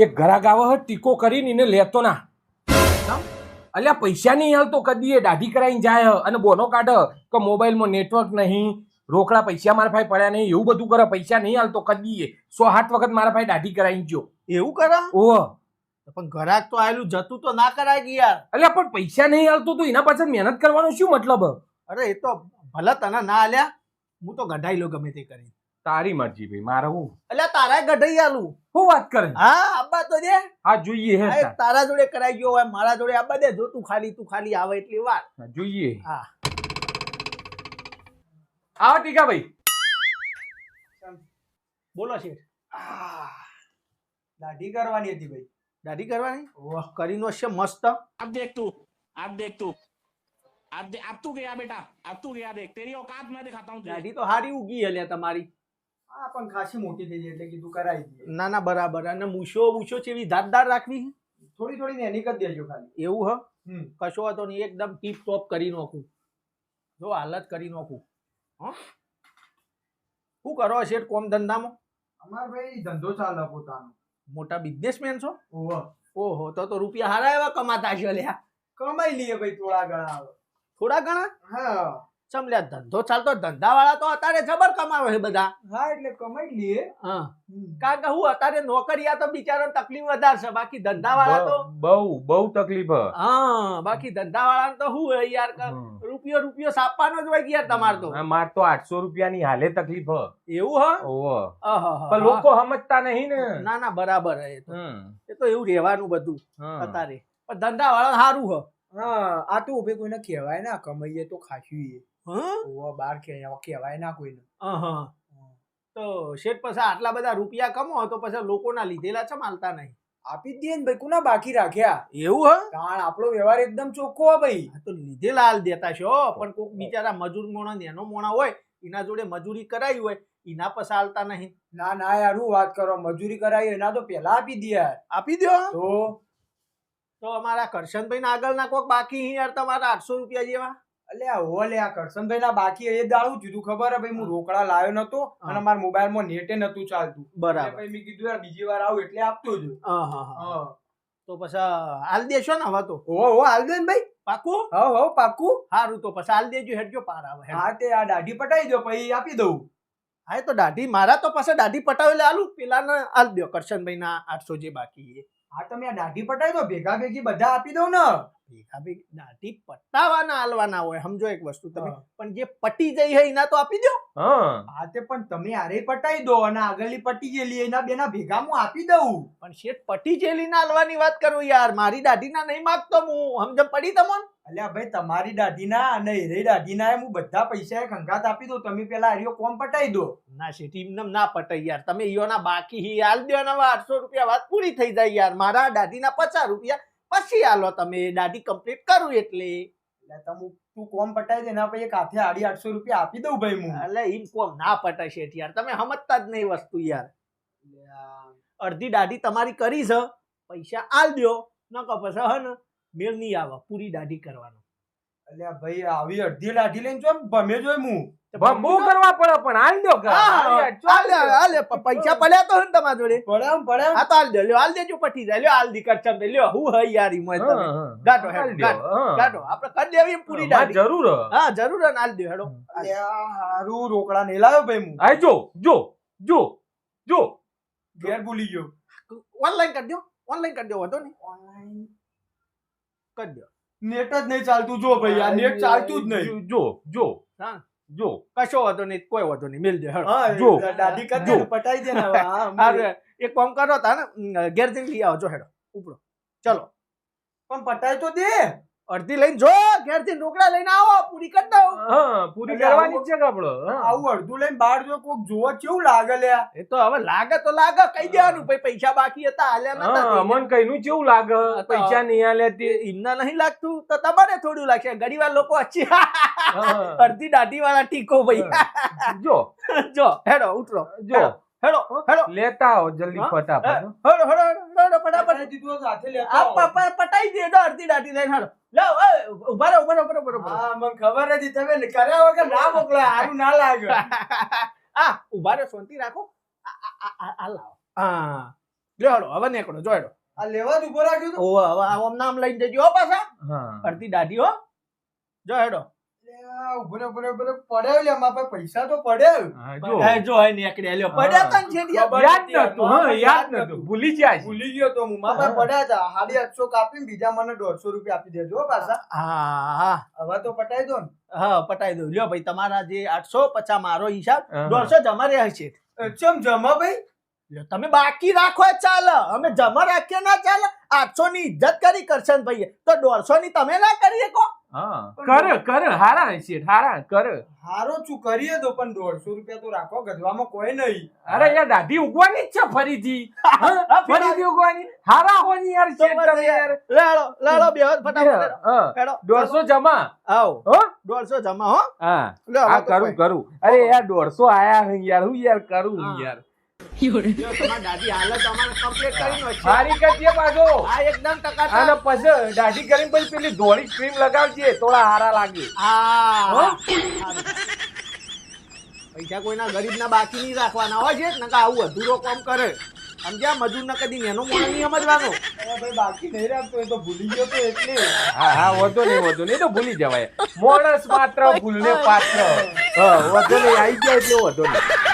એક ઘરાક આવે હે ટીકો કરીને એને લેતો ના. અલ્યા પૈસા નહીં હાલતો કદી એ દાઢી કરાવીને જાય અને બોનો કાઢે કે મોબાઈલમાં નેટવર્ક નહીં, રોકડા પૈસા મારા ભાઈ પડ્યા નહીં, એવું બધું કરે. પૈસા નહીં હાલતો કદી એ 107 વખત મારા ભાઈ દાઢી કરાવીને ગયો. એવું કરા? ઓહ પણ ઘરાક તો આયેલું જતું તો ના કરાય કે યાર. અલ્યા પણ પૈસા નહીં હાલતો તો એના પાછળ મહેનત કરવાનો શું મતલબ? અરે એ તો ભલે તને ના આલ્યા, હું તો ગઢાઈ લો ગમે તે કરી. તારી મરજી ભાઈ, મારે હું અલ્યા તારા ગઢાઈ આલું. શું વાત કરે? હા આબા તો દે. હા જોઈએ હે આ એક તારા જોડે કરાઈ ગયો હોય, મારા જોડે આબા દે. જો તું ખાલી આવે એટલી વાર. જોઈએ. હા આવો ટીકા ભાઈ. બોલો શેઠ. દાઢી કરવાની હતી ભાઈ. દાઢી કરવાની? ઓહ કરીનો છે મસ્ત. अब देख तू अब तू गया बेटा, अब तू गया, देख तेरी औकात मैं दिखाता हूँ तुझे। દાઢી તો હારી ઉગી હલ્યા તમારી. હા પણ ખાસી મોટી થઈ ગઈ એટલે કીધું કરાવી દઈએ. ના ના બરાબર. અને મૂછો ચેવી ધારદાર રાખવી? થોડી થોડી નેની કરી દેજો ખાલી. એવું હ? કશો હતો નહીં, એકદમ ટીપ ટોપ કરી નાખું. જો હાલત કરી નાખું. હ શું કરો શેઠ કોમ ધંધામાં? અમાર ભાઈ ધંધો ચાલે પોતાનો. મોટા બિઝનેસમેન છો? ઓહો ઓહો તો રૂપિયા હારા એવા કમાતા હશો લ્યા. કમાઈ લઈએ ભાઈ થોડા ઘણા આવે. થોડા ઘણા? હા સમલ્યા ધંધો ચાલતો, ધંધા વાળા તો અત્યારે જબર કમાવે છે બધા. હા એટલે કમાઈ લઈએ. હા કારણ કે હું અત્યારે નોકરિયા તો બિચારો તકલીફ વધારે છે, બાકી ધંધા વાળા તો બહુ તકલીફ હે. હા બાકી ધંધા વાળા તો શું હોય યાર કે રૂપિયો સાપવાનો જ હોય કે યાર તમાર તો. માર તો 800 રૂપિયાની હાલે તકલીફ હે. એવું હ? ઓહો આહા. પણ લોકો સમજતા નહીં ને. ના ના બરાબર હે. એ તો એવું રહેવાનું બધું હા. અત્યારે. પણ ધંધા વાળા સારું હ. હા આ તો ઉભે કોઈને કહેવાય ના, કમાઈએ તો ખાશું. હા ઓહો બાર કહેવાય ના કોઈને. આહા. તો શેઠ પછી આટલા બધા રૂપિયા કમો તો પછી લોકોના લીધેલા છે માલતા નહીં. આપી જ દઈએ ને ભાઈ, કોના બાકી રાખ્યા? એવું હ? કારણ આપણો વ્યવહાર એકદમ ચોખ્ખો હો ભાઈ. આ તો લીધેલા હાલ દેતા છો. પણ કોક બિચારા મજૂર મોણા નેનો મોણા હોય, એના જોડે મજૂરી કરાવી હોય, એના પછી હાલતા નહીં. ના ના યાર હું વાત કરો, મજૂરી કરાવી એના તો પેલા આપી દે યાર. આપી દો. તો અમારા કરશનભાઈ ના આગળ ના કોક બાકી યાર તમારા 800 રૂપિયા જેવા. અલ્યા હો લે આ કરશનભાઈ ના બાકી એ દાડું કીધું ખબર હે ભાઈ, હું રોકડા લાવ્યો નતો અને મારા મોબાઈલ માં નેટે નતું ચાલતું. બરાબર. ભાઈ મેં કીધું યાર બીજી વાર આવું એટલે આપતો જ. હા તો પછી હાલ દેશો ને હવે તો. હો હાલ દે ને ભાઈ. પાકું? હો પાકું. સારું તો પછી હાલ દેજો. હેડજો પાર આવે. હા તે આ દાઢી પટાઈ દો પછી આપી દઉં. હા તો દાઢી મારા તો પછી દાઢી પટાવેલે આલું, પેલા ને હાલ દો કરશનભાઈ ના 800 જે બાકી છે. હા તમે આ દાઢી પટાઈ દો, ભેગા ભેગી બધા આપી દઉં ને. ભેગા ભેગી દાઢી પટાવાના હાલવાના હોય, સમજો એક વસ્તુ તમે. પણ જે પટી જઈ છે એના તો આપી દો. હા તે પણ તમે આરે પટાઈ દો અને આગળની પટી ગયેલી એના બેના ભેગા હું આપી દઉં. પણ શેઠ પટી જેલી ના હાલવાની વાત કરું યાર, મારી દાઢી ના નહીં માંગતો હું. સમજ પડી તમોન? અલ્યા ભાઈ તમારી દાઢી ના અને એરી દાઢી ના હું બધા પૈસા ખંગાત આપી દઉં, તમે પેલા આર્યો કોમ પટાઈ દો. ના શેઠ એમને ના પટાઈ યાર. તમે ઈયોના બાકી હી હાલ દો ને 800 રૂપિયા વાત પૂરી થઈ જાય યાર. મારા દાઢી ના 50 રૂપિયા પછી હાલો તમે, દાઢી કમ્પ્લીટ કરું એટલે. તું કોમ પટાઈ દે એના પછી એક હાથે 850 રૂપિયા આપી દઉં ભાઈ હું. એટલે ઈમ કોમ ના પટાય શેઠ યાર, તમે સમજતા જ નહીં વસ્તુ યાર. અડધી દાઢી તમારી કરી છે, પૈસા આલ દો ન કહો પછી હે ને મેળ નહીં આવે પૂરી દાઢી કરવાનો. અલ્યા ભાઈ આવી અડધી દાઢી લઈને જો ભમે જોય હું. બહુ કરવા પડે પણ હાલ દો કે. પૈસા પડ્યા તો ને તમારા જોડે. પડ્યા હા તો હાલ દો, લ્યો હાલ દેજો પટી જાય. લ્યો હાલ દી કરચમ લ્યો. હું હઈ યાર ઈ મોય તમે. ગાટો ગાટો આપણે કરી દેવી પૂરી દાઢી. જરૂર. હા જરૂર હાલ દો હેડો. અલ્યા હારું રોકડા નહીં લાવ્યો ભાઈ હું. આ જો ઘેર ભૂલી ગયો. ઓનલાઈન કરી દો, ઓનલાઈન કરી દો. વધો નહીં કરી દો. નેટ જ નહીં ચાલતું જો ભાઈ, આ નેટ ચાલતું જ નહીં. જો હા જો કશો વધો નહીં, કોઈ વધો નહીં. મિલ દે હેડો. જો. દાઢી કરી દે ને, પટાઈ દે ને હવે. હા એક કામ કરો તા ને ઘેર જઈને લઈ આવો. જો હેડો ઉપડો ચલો. પણ પટાઈ તો દે. અડધી લઈને જો ઘેર જઈને રોકડા લઈને આવો, પૂરી કરી દઉં. હા પૂરી કરવાની છે કે આપડે. આવું અડધું લઈને બહાર જો કોક જોવા કેવું લાગે લ્યા. એ તો હવે લાગે તો લાગે, કહી દેવાનું ભાઈ પૈસા બાકી હતા હાલ્યા નતા. મન કઈનું કેવું લાગે, પૈસા નહીં આલે તે એમને નહીં લાગતું તો તમારે થોડું લાગશે. ઘણી વાર લોકો અચ્છી અડધી દાઢી વાળા ટીકો ભાઈ. જો જો હેડો ઉતરો. જો હેડો હેડો લેતા આવો જલ્દી ફટાફટ. હેડો હેડો હેડો ફટાફટ. પટાઈ દીધું સાથે લેતા આવો. પટાઈ દે તો અડધી દાઢી લઈને હેડો. લાવ ઉભા રહો ઉભા રહો બરોબર. હા મને ખબર હતી તમે કર્યા વગર ના મોકલા, સારું ના લાગે. આ ઉભા રહો, શાંતિ રાખો. આ લાવો. હા લ્યો હેડો હવે નીકળો જો હેડો આ લેવા જ ઉભો રાખ્યો તો ઓવે હવે આમ નામ લઈને જજો હો પાછા હા અડધી દાઢી હો જો હેડો ઉભો રે પડ્યો લે મારા પાસે પૈસા તો પડ્યો હા, જો જો હે નીકળ્યા લ્યો પડ્યા તા ને શેઠિયાર યાદ નતું હા યાદ નતું ભૂલી ગયા છે. ભૂલી ગયો તો હું મારા પાસે પડ્યા હતા 850 કાપીને બીજા મને 150 રૂપિયા આપી દેજો હો પાછા હા હા હવે તો પટાઈ દો ને હા પટાઈ દઉં લ્યો ભાઈ તમારા જે 850 મારો હિસાબ હા. 150 જમા રહ્યા છે ચમ જમા ભાઈ લ્યો તમે બાકી રાખો એ ચાલે અમે જમા રાખીએ ના ચાલે 800 ની ઇજ્જત કરી કરશન ભાઈએ તો 150 ની તમે ના કરીએ કો હા કર હારા છે હારા કર હારો શું કરીએ તો પણ 150 રૂપિયા તો રાખો ગધવામાં કોઈ નહીં અરે યાર દાઢી ઉગવાની જ છે ફરીથી હા, ફરીથી ઉગવાની હારા હોની યાર તો શેઠ તમે યાર લેડો બે ફટાફટ હા હેડો 150 જમા આવો હો 150 જમા હો હા લ્યો, આ હવે તો કરું કરું અરે યાર 150 આયા હે યાર હું યાર કરું હા. યાર લ્યો, તમારી દાઢી હાલત અમારે કમ્પ્લીટ કરી નાખી. મારી કતીએ પાછો આ એકદમ ટકાટક. અને પછી દાઢી કરીને પછી પેલી ધોળી ક્રીમ લગાવજે થોડા હારા લાગે હા હો? સારું. પૈસા કોઈના ગરીબના બાકી નહીં રાખવાના હોય છે નકા આવું અધૂરો કામ કરે સમજ્યા મજૂર ને કદી એનો મોણ નહીં સમજવાનો અરે ભાઈ બાકી નહીં રાખતો એ તો ભૂલી ગયો તો એટલે હા હા વધો નહીં તો ભૂલી જવાય માણસ માત્ર ભૂલને પાત્ર હા વધો નહીં આવી જાય એટલે વધો નહીં